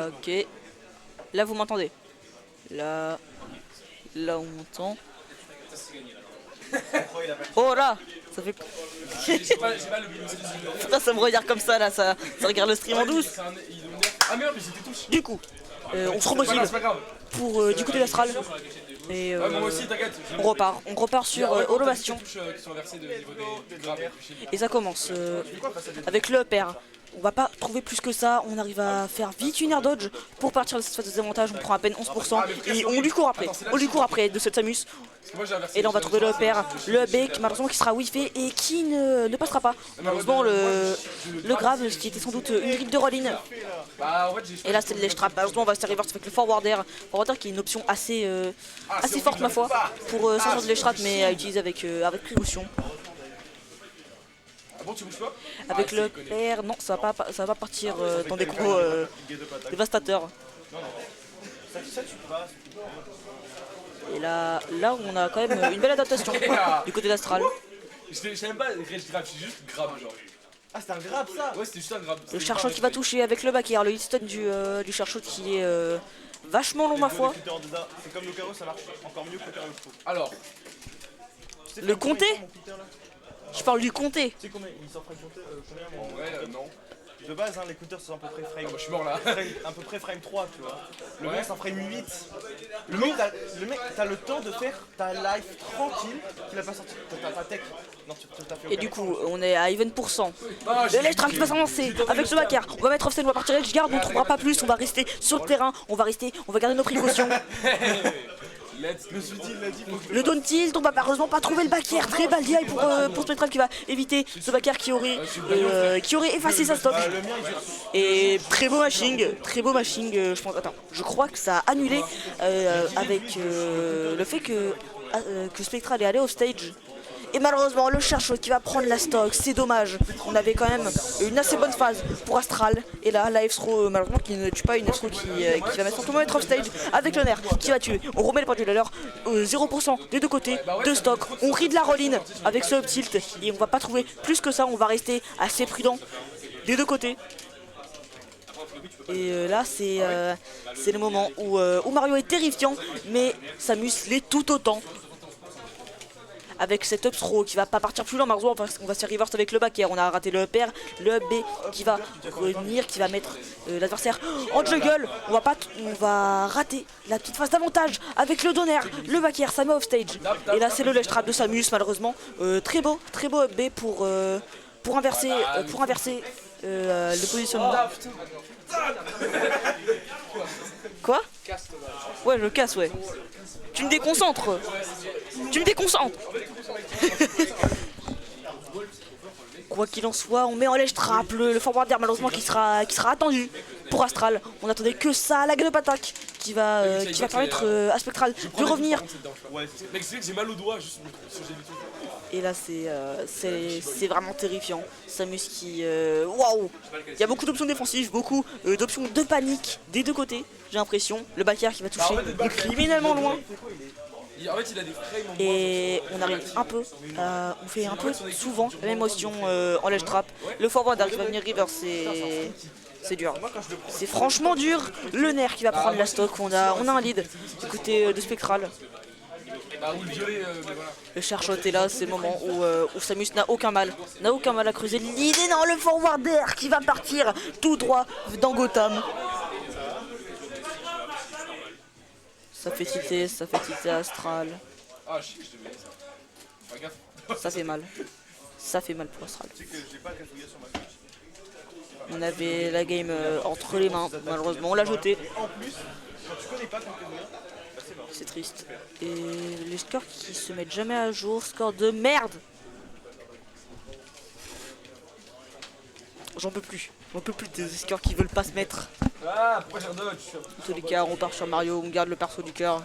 Ok. Là vous m'entendez. Là on m'entend. Oh là. Ça fait... Putain, ça me regarde comme ça là, ça regarde le stream en douce. Du coup, on se remotive pour du côté d'Astral. Et on repart sur Holo Bastion. Et ça commence avec le pair. On va pas trouver plus que ça, on arrive à faire vite une air dodge pour partir de cette phase de désavantage, on prend à peine 11% et on lui court après de cette Samus. Et là on va trouver le pair, le B qui malheureusement qui sera whiffé et qui ne passera pas. Malheureusement le grave qui était sans doute une grille de roll-in. Et là c'est le ledge trap, malheureusement on va se reverse avec le forwarder qui est une option assez forte ma foi pour sortir de ledge trap mais à utiliser avec précaution. Ah bon, tu bouges pas? Avec le père, non, ça va pas partir dans des combos dévastateurs. Et là on a quand même une belle adaptation du côté d'Astral. Je sais même pas rage grab, c'est juste grab genre. Ah c'est un grab ça? Ouais c'était juste un grab. Le Charshot qui va toucher avec le backer, le hitstun du Charshot qui est vachement long ma foi. C'est comme le carreau, ça marche encore mieux que le carreau. Alors. Le comté? Je parle du comté. Tu sais combien il s'en ferait compter combien? En vrai non. De base hein, les counters sont à peu près frame. Je suis mort là. À peu près frame 3 tu vois. Le mec s'en frame 8. Le mec t'as le temps de faire ta life tranquille qu'il a pas sorti. T'as pas tech. Non, t'as fait. Et du coup on est à even %. Le ledge trap qui va s'avancer avec ce backer. On va mettre offset, on va partir edge guard, on ne trouvera pas plus, on va rester sur le terrain, on va garder nos précautions. Le down tilt, on va malheureusement pas trouver le backer, très bad DI pour Spectral qui va éviter ce backer qui aurait effacé sa stock. Et très beau mashing, je pense. Attends, je crois que ça a annulé avec le fait que Spectral est allé off stage. Et malheureusement le Charshot qui va prendre la stock, c'est dommage. On avait quand même une assez bonne phase pour Astral. Et là la F-Throw malheureusement qui ne tue pas, une F-Throw qui va mettre son tout mettre off stage avec le nerf qui va tuer. On remet les points de l'heure, 0% des deux côtés, de stock. On rit de la roll-in avec ce up tilt et on va pas trouver plus que ça, on va rester assez prudent des deux côtés. Et là c'est le moment où Mario est terrifiant mais Samus l'est tout autant. Avec cet up throw qui va pas partir plus loin, malheureusement on va se reverse avec le backer, on a raté le up air, le up B qui va revenir, qui va mettre l'adversaire en juggle, on va rater la petite phase d'avantage avec le donner, le backer, ça met off stage. Et là c'est le ledge trap de Samus malheureusement, très beau up B pour inverser le positionnement. Quoi? Ouais je casse ouais. Tu me déconcentres. Quoi qu'il en soit, on met en ledge trap le forwarder malheureusement qui sera attendu pour Astral. On attendait que ça, la gueule attaque qui va permettre à Spectral de revenir. Mec, c'est que j'ai mal au doigt juste Et là c'est vraiment terrifiant. Samus qui waouh. Il y a beaucoup d'options défensives, beaucoup d'options de panique des deux côtés, j'ai l'impression. Le backer qui va toucher criminellement loin. En fait, il a des frames en et on arrive on fait un peu souvent la même motion en ledge trap. Le forward qui va venir river, c'est dur. C'est franchement dur. Le nerf qui va prendre la stock, on a un lead du côté de Spectral. Le Charshot est là, c'est le moment où Samus n'a aucun mal à creuser le lead. Et non, le forwarder qui va partir tout droit dans Gotham. Ça fait tilter Astral. Ça fait mal pour Astral. On avait la game entre les mains, malheureusement on l'a jeté. C'est triste. Et les scores qui se mettent jamais à jour, score de merde. J'en peux plus des scores qui veulent pas se mettre. Ah, pourquoi j'ai un dodge? En tous les cas, on part sur Mario, on garde le perso du cœur.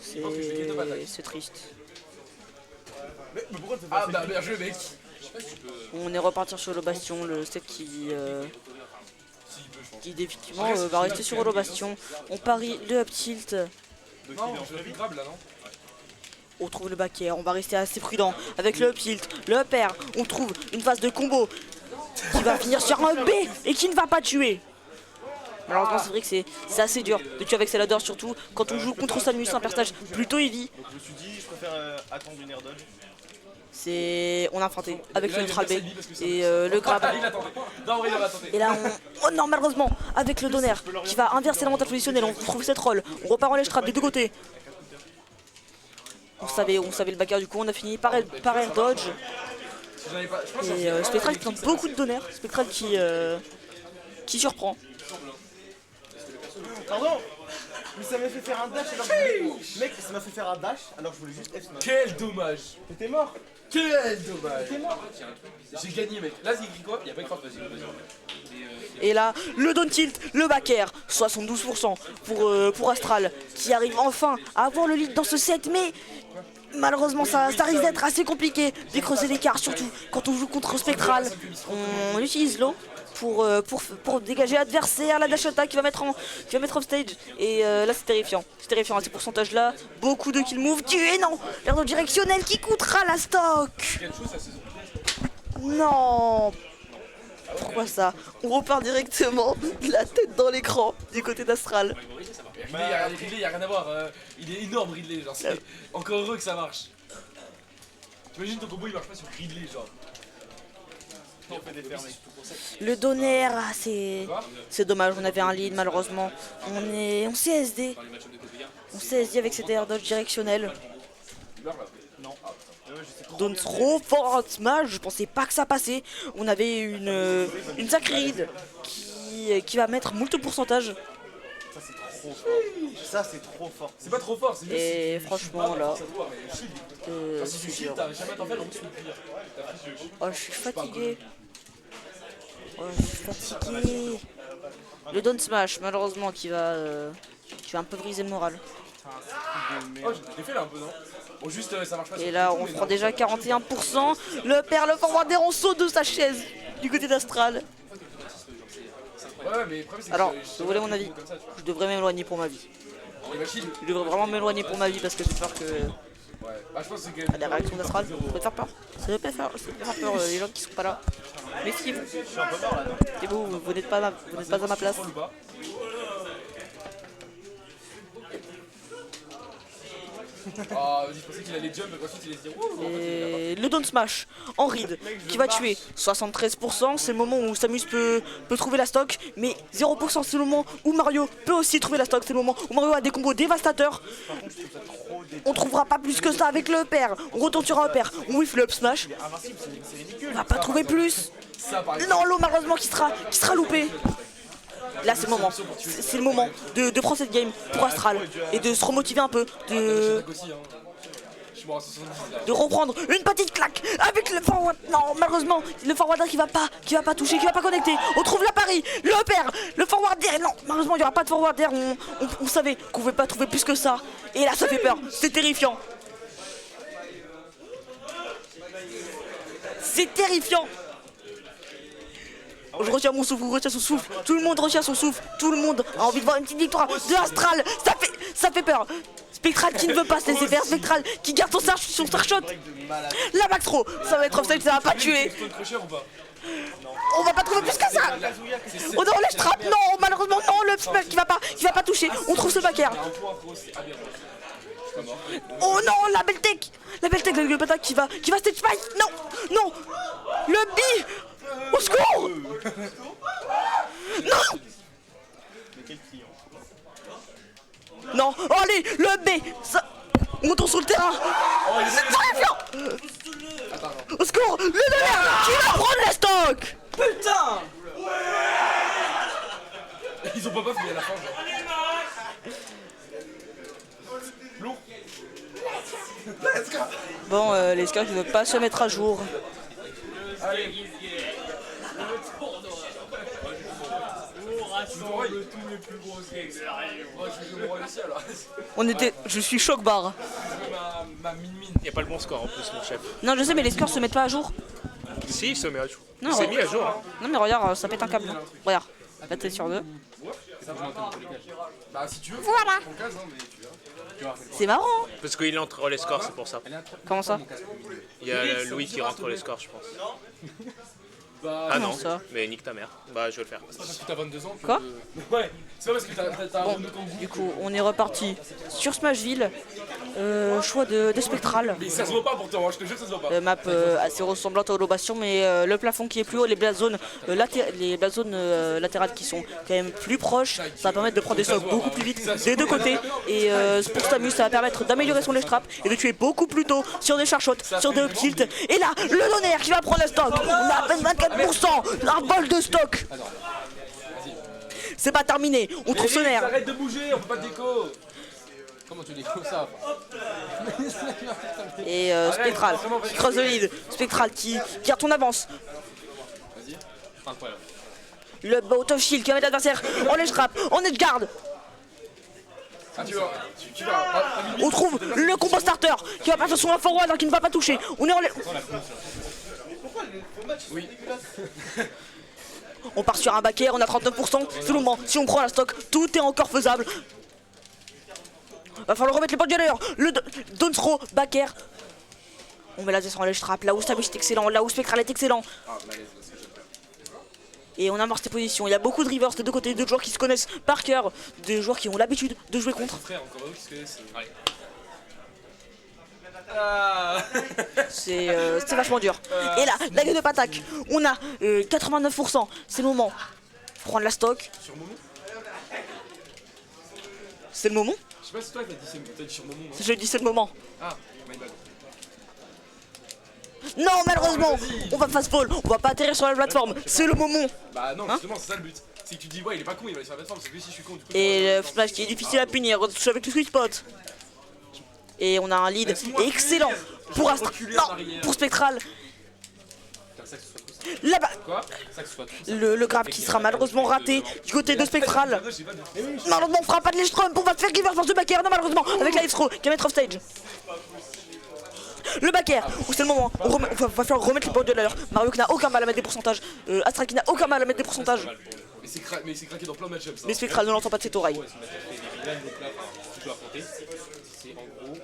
C'est triste. Ah bah bien joué mec. On est reparti sur le bastion, le set qui définitivement va rester sur le bastion. On parie le up tilt. Non, je l'ai grab là non? On trouve le backer, on va rester assez prudent avec le up tilt, le up air. On trouve une phase de combo qui va finir sur un B et qui ne va pas tuer. Malheureusement, c'est vrai que c'est assez dur de tuer avec Salador, surtout quand on joue contre Samus, un personnage plutôt heavy. Donc je me suis dit, je préfère attendre une air dodge. On a affronté avec le neutral B et le grab. Ah, il attendait. Non, en vrai, il aurait attendu. Et là, oh non, malheureusement, avec le Donner qui va inverser l'avantage positionnel, on trouve cette roll, on repart en ledge trap des deux côtés. On savait le backer, du coup on a fini par air dodge. J'en avais pas- je pense que Et Spectral qui tente beaucoup de Donner, Spectral qui surprend. Pardon. Mais ça m'a fait faire un dash alors que je voulais... Mec, ça m'a fait faire un dash alors que je voulais juste F smash. Quel dommage. T'étais mort. Quel dommage. T'es mort. J'ai gagné, mec. Là, c'est écrit quoi? Il y a pas écrit vas-y. Et là, le down tilt, le back air, 72% pour Astral, qui arrive enfin à avoir le lead dans ce set, mais malheureusement ça risque d'être assez compliqué de creuser l'écart, surtout quand on joue contre Spectral. On utilise l'eau pour dégager l'adversaire, la dash attack qui va mettre off stage, et là c'est terrifiant à ces pourcentages là, beaucoup de kill move, tué, non, l'air directionnel qui coûtera la stock. Quelle chose, ça, saison. Non. Pourquoi ça? On repart directement la tête dans l'écran du côté d'Astral. Ridley, il y a rien à voir. Il est énorme, Ridley. Genre, c'est encore heureux que ça marche. T'imagines ton combo il marche pas sur Ridley, genre. Le Donner, c'est dommage, on avait un lead malheureusement. On CSD. On CSD avec cet air dodge directionnel. Donne trop fort en smash, je pensais pas que ça passait. On avait une sacrée lead qui va mettre moult pourcentage. Ça c'est trop fort. Ça c'est trop fort. C'est pas trop fort, c'est juste. Et franchement là, Si tu shield, t'as jamais à t'en faire, en plus, tu peux plier. oh je suis fatigué. Le down smash malheureusement qui va un peu briser le moral. Oh, j'ai fait là un peu, non? Bon, juste ça marche pas. Et là on prend déjà 41%. Le père, le forwarder en saut de sa chaise du côté d'Astral. Ouais, mais le problème c'est que Alors, je vous voulez mon avis? comme ça, tu vois. Je devrais m'éloigner pour ma vie. Les machines. Je devrais vraiment m'éloigner pour ma vie parce que j'ai peur que Ouais. Bah, je pense que c'est que. la réaction d'Astral, ça peut te faire peur. Ça peut te faire peur les gens qui sont pas là. Méfiez-vous. C'est bon, vous n'êtes pas à ma place. Ou pas. Ah, vas-y, je pensais qu'il allait jump, et ensuite il allait se dire wouh. Et le down smash en read qui va tuer 73%, c'est le moment où Samus peut trouver la stock, mais 0% c'est le moment où Mario peut aussi trouver la stock, c'est le moment où Mario a des combos dévastateurs. On trouvera pas plus que ça avec le père, on retourne sur un père, on whiff le up smash, on va pas trouver plus. Ça, par exemple. Non, l'eau malheureusement qui sera loupé. Là c'est le moment, c'est le moment de prendre cette game pour Astral et de se remotiver un peu, Aussi, hein. Je suis mort à 70 là. de reprendre une petite claque avec le forward. Non, malheureusement, le forwarder qui va pas toucher, qui va pas connecter. On trouve la pari, le père, le forwarder. Non, malheureusement, il y aura pas de forwarder. On savait qu'on pouvait pas trouver plus que ça. Et là, ça fait peur. C'est terrifiant. C'est terrifiant. Je retiens mon souffle, je retiens son souffle. Tout le monde retient son souffle. Tout le monde a envie de voir une petite victoire de Astral. Ça fait peur. Spectral qui ne veut pas se laisser faire. Spectral qui garde son star shot. La max throw. Ça va être offside, ça va pas tuer. Tu peux te cher ou pas? On va pas trouver plus que ça. On est en lèche trap. Non, malheureusement, non. Le smash qui va pas toucher. On trouve ce back air. Un point pro, c'est aberrant. Je suis pas mort. Oh non, la belle tech. La belle tech de Gueule Pata qui va stage fight. Non, non. Le B. Au secours. Non. Non, oh, allez, le B. Ça... On retourne sur le terrain. C'est terrifiant. Au secours, le Donner qui va prendre la stock. Putain. Ils ont pas buff, mais à la fin, genre. Bon, les scars qui ne veulent pas se mettre à jour. Tous les plus gros cakes. Moi, je vais me aussi alors. Je suis choc barre. Ma mine-mine. Il n'y a pas le bon score en plus, mon chef. Non, je sais, mais les scores se mettent pas à jour. Si, il se met à jour. Non, Il s'est ouais. mis à jour. Hein. Non, mais regarde, ça pète un câble. Regarde, la tête sur deux. Bah, si tu veux, Voilà. ton casse, hein, mais tu verras. C'est marrant. Hein. Parce qu'il entre les scores, c'est pour ça. Comment ça? Il y a Louis qui rentre les scores, je pense. pas. Ah Comment non, ça mais nique ta mère. Bah, je vais le faire. C'est pas parce que t'as 22 ans que. Quoi Ouais, c'est pas parce que t'as un Bon, Renault Kangoo. du coup, on est reparti sur Smashville. Choix de Spectral. Mais ça se voit pas pourtant, hein, je te jure que ça se voit pas. Map assez ressemblante à Holobation, mais le plafond qui est plus haut, les black zones, latérales qui sont quand même plus proches, ça va permettre de prendre des stocks beaucoup plus vite des deux côtés. Et pour Stamus, ça va permettre d'améliorer son ledge trap et de tuer beaucoup plus tôt sur des charchots, sur des tilt. Et là, le donner qui va prendre le stock. On a à peine 24%, un bol de stock. C'est pas terminé, on trouve ce nerf. Arrête de bouger, on peut pas te déco. Comment tu déco ça? Et Spectral qui creuse le lead, Spectral qui garde ton avance. Vas-y. Incroyable. Le bout of shield qui va mettre l'adversaire en ledge trap, en edge guard. Ah, tu vas. On trouve le combo starter qui va passer sur un forward alors qu'il ne va pas toucher. On est en Oui. On part sur un back air, on a 39%. C'est le moment. Si on prend la stock, tout est encore faisable. Va falloir remettre les points de d'ailleurs. Le down throw, back air. On met la descente en ledge trap. Là où Stamus est excellent, là où Spectral est excellent. Et on amorce ses positions. Il y a beaucoup de rivers des deux côtés, de joueurs qui se connaissent par cœur, des joueurs qui ont l'habitude de jouer contre. Frère, encore eux qui se connaissent. Allez. C'est vachement dur. Et là, la gueule de patak. On a 89%. C'est le moment. Prendre la stock. Sur Momo? C'est le moment. Je sais pas si toi t'as dit sur Momo. Non, Je dis c'est le moment. ah, my bad. Non, malheureusement, on va fast fall. On va pas atterrir sur la plateforme. C'est le moment. Bah non, justement, c'est ça le but. C'est que tu dis, ouais, il est pas con, il va aller sur la plateforme. C'est que si je suis con, du coup. Et le flash qui est difficile à punir. Retouche avec le sweet spot. Et on a un lead excellent pour Astra. Non, pour Spectral. Là-bas, Quoi? Ça que ce soit tout ça. le grab qui sera malheureusement raté du côté de Spectral. J'ai pas de. Malheureusement, on fera pas de l'Estrom. On va faire give force de back air. Non, malheureusement, avec la F-throw qui va mettre off stage. Le back air, c'est le moment. On va falloir remettre les points de l'heure. Mario qui n'a aucun mal à mettre des pourcentages. Astra qui n'a aucun mal à mettre des pourcentages. Mais c'est craqué dans plein de match-ups. Mais Spectral ne l'entend pas de cette oreille. Tu dois affronter, c'est en gros,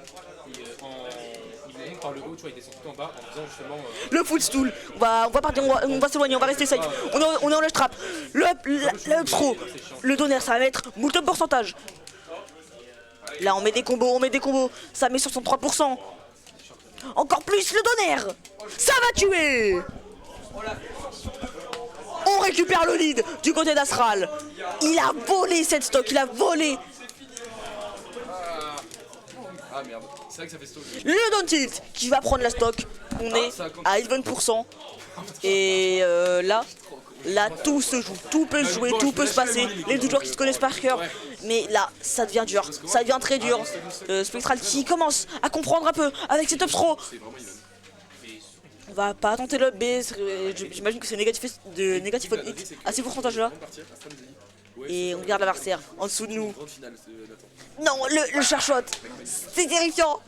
il monte par le haut, tu vois, il descend tout en bas en faisant justement. Le footstool, on va partir, on va s'éloigner, on va rester safe. On est en ledge trap. Le up throw, le donner, ça va mettre moult up pourcentage. Là, on met des combos, ça met 63%. Encore plus le donner, ça va tuer. On récupère le lead du côté d'Astral. Il a volé cette stock, il a volé. Ah merde, c'est vrai que ça fait stall. Le down tilt qui va prendre la stock. On est à 20%. Et là tout se joue, tout peut se jouer, tout peut se passer. Les deux joueurs qui se connaissent par cœur. Mais là, ça devient dur, ça devient très dur. Spectral qui commence à comprendre un peu avec ses top throw. On va pas tenter le B, j'imagine que c'est négatif on hit à ces pourcentages là. Et on regarde l'adversaire en dessous de nous. Non, le charshot, c'est terrifiant.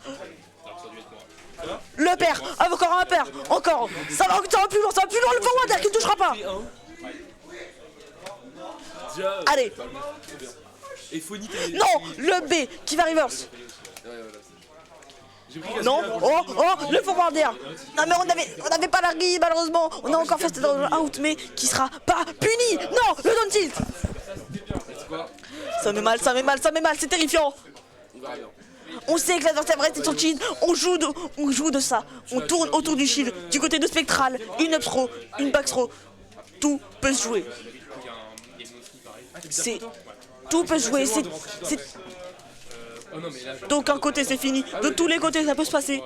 Le père, encore un père, encore. Ça va plus loin, le forward qui ne touchera pas. Allez. Et Phony, Non, le B qui va reverse. Non, le forwarder. Non mais on avait pas la grille malheureusement. On a encore fait dans le out mais qui sera pas puni. Non, le down tilt. Ça met mal, c'est terrifiant. On sait que l'adversaire va rester sur le shield, on joue de ça. On tourne autour du shield, du côté de Spectral, une up throw, une back throw. Tout peut se jouer. Tout peut se jouer, d'aucun côté c'est fini, de tous les côtés ça peut se passer.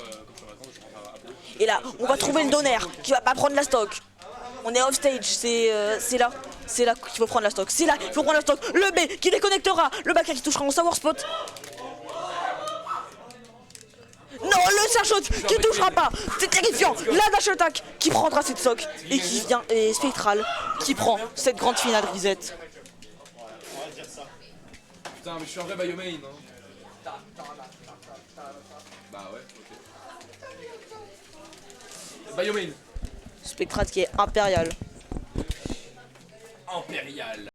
Et là, on va trouver le donner qui va pas prendre la stock. On est off stage, c'est là qu'il faut prendre la stock. C'est là qu'il faut prendre la stock. Le B qui déconnectera, le back qui touchera en savoir spot. Non, le charshot qui touchera pas, c'est terrifiant. La dash attack qui prendra cette stock et qui vient, et Spectral qui prend cette grande finale reset. Putain, mais je suis un vrai Biomane. Hein. Bah ouais, ok. Biomane. Spectral qui est impérial. Impérial.